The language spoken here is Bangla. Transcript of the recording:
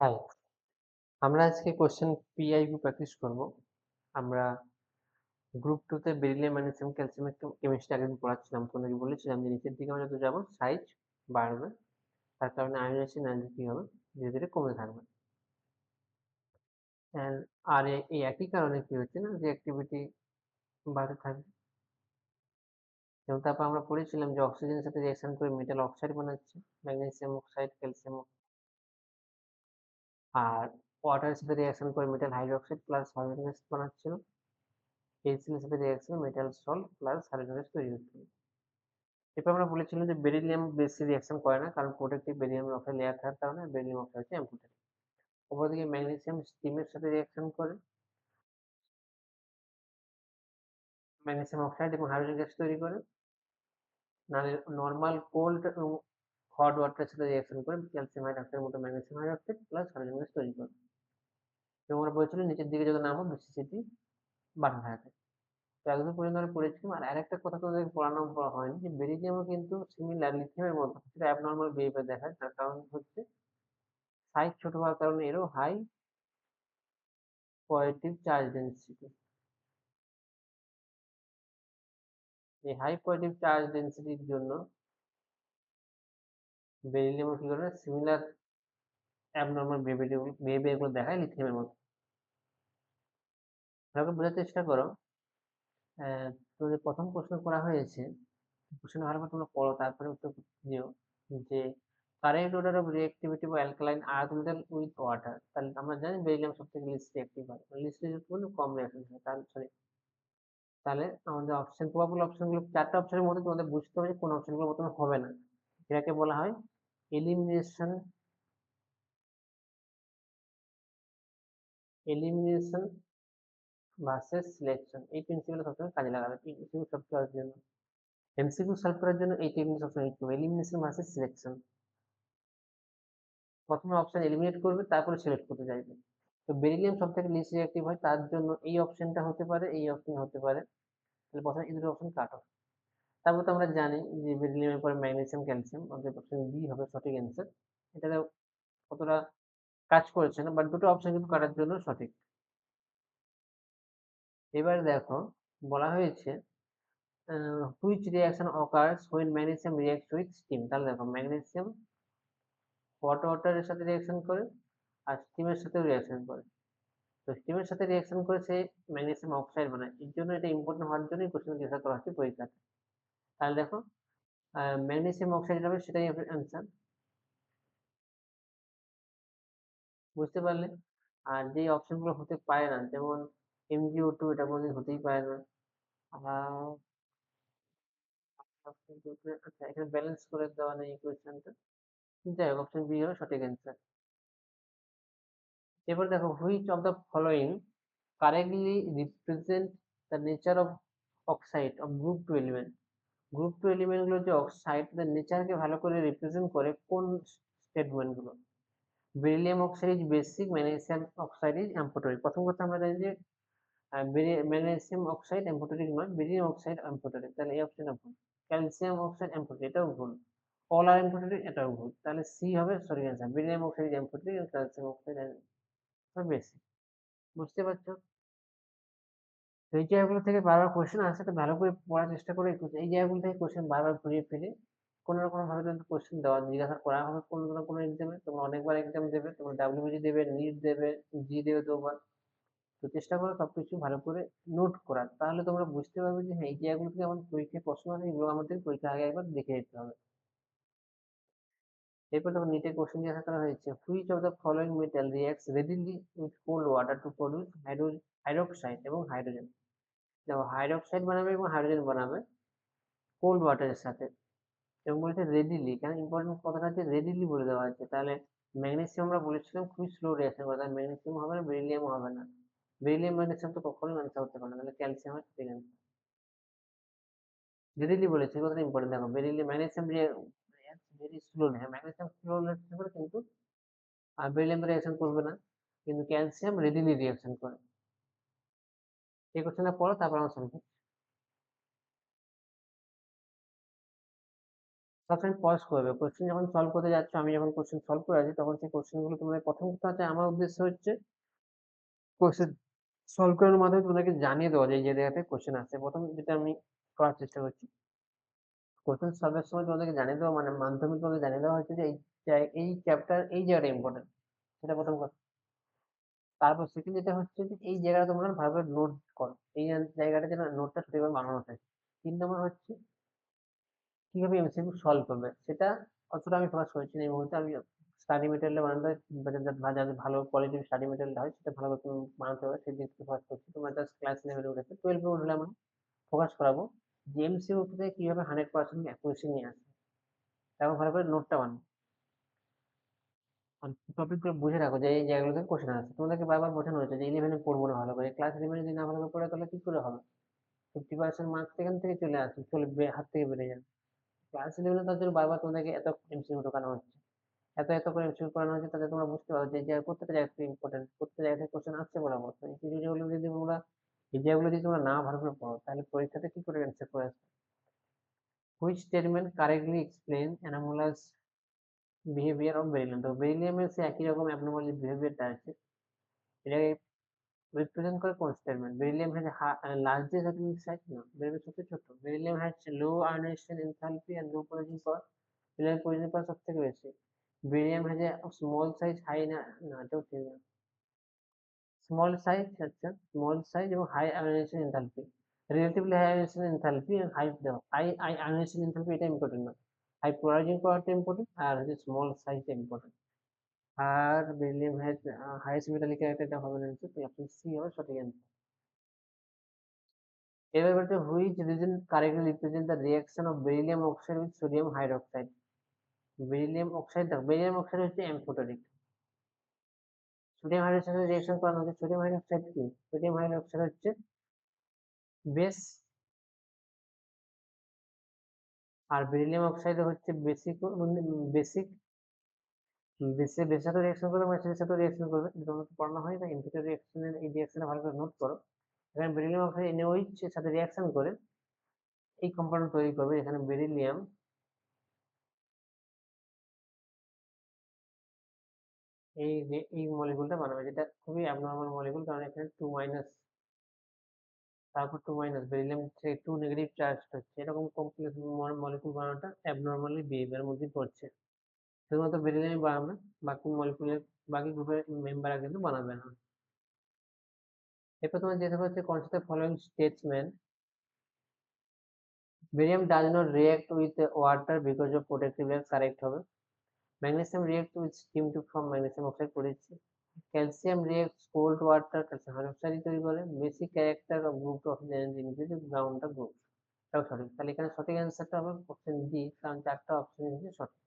হাই, আমরা আজকে কোশ্চেন পিআইকিউ প্র্যাকটিস করব। আমরা গ্রুপ 2 তে বেরিলিয়াম, ম্যাগনেসিয়াম, ক্যালসিয়াম কেমিস্ট্রি আগের বলেছিলাম। তোমাদেরকে বলেছিলাম যে নিচের দিকে আমরা যত যাবো সাইজ বাড়বে। তার কারণে আয়নাইজেশন এনার্জি কি হবে? ধীরে ধীরে কমে থাকবে। And আর এই একই কারণে কি হচ্ছে না যে অ্যাক্টিভিটি বাড়তে থাকবে। এবং তারপর আমরা পড়েছিলাম যে অক্সিজেনের সাথে রিঅ্যাকশন করে মেটাল অক্সাইড বানাচ্ছে, ম্যাগনেসিয়াম অক্সাইড, ক্যালসিয়াম, আর ওয়াটারের সাথে রিঅ্যাকশন করে metal hydroxide plus hydrogen gas বানাচ্ছিল। HCl এর সাথে রিঅ্যাকশনে metal salt plus hydrogen gas তৈরি হচ্ছিল। এরপর আমরা বলেছিলাম যে বেরিলিয়াম বেশি রিঅ্যাকশন করে না, কারণ প্রোটেক্টিভ বেরিলিয়াম অক্সাইড লেয়ার থাকার কারণে বেরিলিয়াম অক্সাইড হচ্ছে অ্যাম্ফোটেরিক। অপরদিকে ম্যাগনেসিয়াম স্টিমের সাথে রিঅ্যাকশন করে ম্যাগনেসিয়াম অক্সাইড এবং হাইড্রোজেন গ্যাস তৈরি করে। নাহলে নর্মাল কোল্ড এবং হট ওয়াটারের সাথে রিঅ্যাকশন করে ক্যালসিয়াম হাইড্রোক্সাইডের মতো magnesium hydroxide plus hydrogen gas তৈরি করে। এবং আমরা বলেছিলাম নিচের দিকে যত নামো বেসিসিটি বাড়তে থাকে। তো এতদূর পর্যন্ত আমরা পড়েছিলাম। আর আরেকটা কথা তোমাদের পড়ানো হয়নি যে বেরিলিয়ামও কিন্তু সিমিলার লিথিয়ামের মতো সেটা অ্যাবনর্মাল বিহেভিয়ার দেখায়। তার কারণ হচ্ছে সাইজ ছোট হওয়ার কারণে এরও হাই পজিটিভ চার্জ ডেনসিটি। এই হাই পজিটিভ চার্জ ডেনসিটির জন্য বেরিলিয়াম কি করে সিমিলার অ্যাবনর্মাল বিহেভিয়ার গুলো দেখায় লিথিয়ামের মতো। ভালো করে বোঝার চেষ্টা করো। তোমাদের প্রথম প্রশ্ন করা হয়েছে, প্রশ্ন ভালো করে তোমরা পড়ো তারপরে উত্তর দিও যে কারেন্ট অর্ডার অফ রিঅ্যাক্টিভিটি বা alkaline earth metal with water. তাহলে আমরা জানি বেরিলিয়াম সব থেকে লিস্ট রিঅ্যাক্টিভ হয়, লিস্ট রিঅ্যাক্টিভ হলে কম রিঅ্যাকশন হয়। তাহলে সরি, তাহলে আমাদের অপশন প্রবাবল অপশনগুলো চারটা অপশনের মধ্যে তোমাদের বুঝতে হবে যে কোন অপশনগুলো প্রথমে হবে না। এটাকে বলা হয় এলিমিনেশন এলিমিনেশন ভার্সেস সিলেকশন। এই প্রিন্সিপাল সবসময় কাজে লাগাবে এমসিকিউ সলভ করার জন্য। এমসিকিউ সলভ করার জন্য এই টেকনিক সবসময় ইউজ করবে, এলিমিনেশন ভার্সেস সিলেকশন। প্রথমে অপশন এলিমিনেট করবে, তারপরে সিলেক্ট করতে চাইবে। তো বেরিলিয়াম সব থেকে লিস্ট রিঅ্যাক্টিভ হয়, তার জন্য এই অপশনটা হতে পারে, এই অপশন হতে পারে। তাহলে প্রথমে এই দুটো অপশন কাট অফ। তারপর তো আমরা জানি যে বেরিলিয়ামের পরে ম্যাগনেসিয়াম, ক্যালসিয়াম, অর্থাৎ অপশন বি হবে সঠিক অ্যান্সার। এটাতে কতটা কাজ করেছে না, বাট দুটো অপশন কিন্তু কাটার জন্য সঠিক। এবার দেখো বলা হয়েছে which reaction occurs when magnesium reacts with steam। তাহলে দেখো ম্যাগনেসিয়াম হট ওয়াটারের সাথে রিঅ্যাকশন করে আর স্টিমের সাথেও রিঅ্যাকশন করে। তো স্টিমের সাথে রিঅ্যাকশন করে সে ম্যাগনেসিয়াম অক্সাইড বানায়। এর জন্য এটা ইম্পর্টেন্ট হওয়ার জন্যই কোশ্চেন জিজ্ঞাসা করা হচ্ছে পরীক্ষাতে। তাহলে দেখো ম্যাগনেসিয়াম অক্সাইড হবে, সেটাই হবে অ্যান্সার। বুঝতে পারলে? আর যে অপশনগুলো হতে পারে না, যেমন MgO2, এটা কোনোদিন হতেই পারে না। আর আচ্ছা, এখানে ব্যালেন্স করে দেওয়া নেই কোয়েশ্চেনটা। যাই হোক, অপশন বি হবে সঠিক অ্যান্সার। এবার দেখো which of the following correctly represent the nature of oxide of group two element. Group two element গুলো যে অক্সাইড তাদের নেচারকে ভালো করে রিপ্রেজেন্ট করে কোন স্টেটমেন্ট গুলো? Beryllium oxide is basic, magnesium oxide is amphoteric. প্রথম কথা আমরা জানি যে ম্যাগনেসিয়াম অক্সাইড অ্যাম্ফোটেরিক নয়, বেরিলিয়াম অক্সাইড অ্যাম্ফোটেরিক। তাহলে এই অপশনটা ভুল। ক্যালসিয়াম অক্সাইড অ্যাম্ফোটেরিক, এটাও ভুল। অল আর অ্যাম্ফোটেরিক, এটাও ভুল। তাহলে সি হবে সঠিক answer. Beryllium oxide is amphoteric আর ক্যালসিয়াম অক্সাইড বেসিক। বুঝতে পারছো? তো এই জায়গাগুলো থেকে বারবার কোশ্চেন আসে, তো ভালো করে পড়ার চেষ্টা করে এই জায়গাগুলো থেকে কোশ্চেন বারবার ঘুরিয়ে ফিরে কোনো না কোনো ভাবে কিন্তু কোশ্চেন দেওয়া জিজ্ঞাসা করা হবে কোনো না কোনো এক্সামে। তোমরা অনেকবার এক্সাম দেবে, তোমরা ডাব্লিউবিসি দেবে, নিট দেবে, জি দেবে দুবার। তো চেষ্টা করো সবকিছু ভালো করে নোট করার, তাহলে তোমরা বুঝতে পারবে যে হ্যাঁ এই জায়গাগুলো থেকে আমাদের পরীক্ষায় প্রশ্ন আসে, এগুলো আমাদের পরীক্ষা আগে একবার দেখে যেতে হবে। এরপর দেখো নিটে কোশ্চেন জিজ্ঞাসা করা হয়েছে which of the following metal reacts readily with cold water to produce hydroxide এবং হাইড্রোজেন। দেখো হাইড্রোক্সাইড বানাবে এবং হাইড্রোজেন বানাবে কোল্ড ওয়াটারের সাথে, এবং বলেছে রেডিলি। কেন ইম্পর্টেন্ট কথাটা হচ্ছে রেডিলি বলে দেওয়া আছে। তাহলে ম্যাগনেসিয়াম আমরা বলেছিলাম খুবই স্লো রিঅ্যাকশন করে, তাহলে ম্যাগনেসিয়াম হবে না, বেরিলিয়ামও হবে না। বেরিলিয়াম ম্যাগনেসিয়াম তো কখনোই আনসার হতে পারে না, তাহলে ক্যালসিয়াম হয় ঠিক আছে। রেডিলি বলেছে, কথাটা ইম্পর্টেন্ট। দেখো বেরিলিয়াম ম্যাগনেসিয়াম ভেরি স্লোলি, হ্যাঁ ম্যাগনেসিয়াম স্লো রিঅ্যাকশন করে কিন্তু আর বেরিলিয়াম রিঅ্যাকশন করবে না, কিন্তু ক্যালসিয়াম রেডিলি রিঅ্যাকশন করে। এই কোশ্চেনটা পড়ো, তারপর আমরা সলভ সবসময় পজ করবে, কোশ্চেন যখন সলভ করতে যাচ্ছ, আমি যখন কোশ্চেন সলভ করে আছি তখন সেই কোশ্চেন গুলো তোমাদের প্রথম কথা হচ্ছে, আমার উদ্দেশ্য হচ্ছে কোশ্চেন সলভ করার মাধ্যমে তোমাদেরকে জানিয়ে দেওয়া যে এই জায়গাতে কোশ্চেন আসছে। প্রথম যেটা আমি করার চেষ্টা করছি, কোশ্চেন সলভের সময় তোমাদেরকে জানিয়ে দেওয়া, মানে মাধ্যমে তোমাদের জানিয়ে দেওয়া হচ্ছে যে এই চ্যাপ্টার এই জায়গাটা ইম্পর্টেন্ট, সেটা প্রথম কথা। তারপর সেকেন্ড যেটা হচ্ছে যে এই জায়গাটা তোমরা ভালো করে নোট করো, এই জায়গাটা যেন নোটটা সঠিকভাবে বানানো থাকে। 3 নম্বর হচ্ছে কিভাবে এমসিকিউ সলভ করবে, সেটা অতটা আমি ফোকাস করছি না এই মুহূর্তে। আমি স্টাডি মেটেরিয়াল বানাতে, যাতে ভালো কোয়ালিটির স্টাডি মেটেরিয়াল হয় সেটা ভালো করে তুমি বানাতে হবে, সেই দিকটা ফোকাস করছি। তোমরা জাস্ট ক্লাস লেভেলে উঠেছে, 12 উঠলে আমরা ফোকাস করাবো যে এমসিকিউ থেকে কিভাবে 100% অ্যাকুরেসি নিয়ে আসবে। তারপর ভালো করে নোটটা বানাও, টপিক গুলো বুঝে রাখো যে এই জায়গাগুলো থেকে কোশ্চেন আসছে। তোমাদেরকে বারবার বোঝানো হয়েছে যে 11-এ পড়বো না ভালো করে, ক্লাস 11 যদি না ভালো করে পড়ে তাহলে কি করে হবে? 50% মার্কস এখান থেকে চলে আসবে, হাত থেকে বেড়ে যাবে। ক্লাস 11-এ তার জন্য বারবার তোমাদেরকে এত এমসিকিউ ঢোকানো হচ্ছে, এত করে এমসিকিউ করানো হচ্ছে, তাতে তোমরা বুঝতে পারো যে প্রত্যেকটা জায়গা থেকে ইম্পর্টেন্ট, প্রত্যেকটা জায়গা থেকে কোশ্চেন আসছে বরাবর। তো এই ভিডিওগুলো যদি তোমরা, এই জায়গাগুলো যদি তোমরা না ভালো করে পড়ো তাহলে পরীক্ষাতে কি করে অ্যান্সার করে আসবে? Which statement correctly explain anomalous behaviour of beryllium? তো বেরিলিয়ামের সে একই রকম অ্যাবনর্মাল যে বিহেভিয়ারটা আছে, এটাকে রিপ্রেজেন্ট করে কোন statement? Beryllium has largest atomic size, না বেরিলিয়াম সবচেয়ে ছোট। Beryllium has low ionisation enthalpy and low poising power, beryllium poising power সব থেকে বেশি। Beryllium has a small size high, না না এটাও ঠিক না। স্মল সাইজ, আচ্ছা স্মল সাইজ এবং high ionisation enthalpy, relatively high ionisation enthalpy and high, দেখো হাই আয়নাইজেশন এনথালপি এটা ইম্পর্টেন্ট না, হাই পোলারাইজিং পাওয়ারটা ইম্পর্টেন্ট, আর হচ্ছে স্মল সাইজটা ইম্পর্টেন্ট। আর beryllium has highest metallic character, এটা হবে না, অপশন সি হবে সঠিক অ্যান্সার। এবার বলছে which reason correctly represent the reaction of beryllium oxide with sodium hydroxide? Beryllium oxide, দেখো বেরিলিয়াম অক্সাইড হচ্ছে অ্যাম্ফোটারিক, সোডিয়াম হাইড্রোক্সাইড সাথে রিঅ্যাকশন করানো হচ্ছে। সোডিয়াম হাইড্রোক্সাইড কি? সোডিয়াম হাইড্রোক্সাইড হচ্ছে বেস, আর বেরিলিয়াম অক্সাইড হচ্ছে বেসিক, বেসিক, বেসের সাথে রিঅ্যাকশন করবে, ম্যাচের সাথে রিঅ্যাকশন করবে, এটা তোমাকে পড়ানো হয় না। ইনহিবিটর রিঅ্যাকশনের এই রিঅ্যাকশনটা ভালো করে নোট করো। এখানে বেরিলিয়াম অক্সাইড NaOH এর সাথে রিঅ্যাকশন করে এই কম্পাউন্ড তৈরি করবে, এখানে বেরিলিয়াম এই মলিকুলটা বানাবে, যেটা খুবই অ্যাবনর্মাল মলিকুল, কারণ এখানে 2 মাইনাস, তারপর 2 মাইনাস, বেরিলিয়াম থেকে 2 নেগেটিভ চার্জ হচ্ছে, এরকম কমপ্লেক্স মলিকুল বানানোটা অ্যাবনর্মালি বিহেভিয়ার মধ্যে পড়ছে। শুধুমাত্র বেরিলিয়াম বানাবে, বাকি মলিকুলের বাকি গ্রুপের মেম্বাররা কিন্তু বানাবে না। এরপর তোমার যেতে হচ্ছে কনসিডার ফলোইং স্টেটসম্যান, barium does not react with water because of protective layer, correct হবে। Magnesium react with steam to form magnesium oxide পড়েছি। Calcium reacts cold water, calcium hydroxide তৈরি করে। Basic character of group of ingredient গ্রাউন্ডটা গ্রুপ, এটাও সঠিক। তাহলে এখানে সঠিক অ্যান্সারটা হবে অপশন ডি, কারণ 4টা অপশন সঠিক।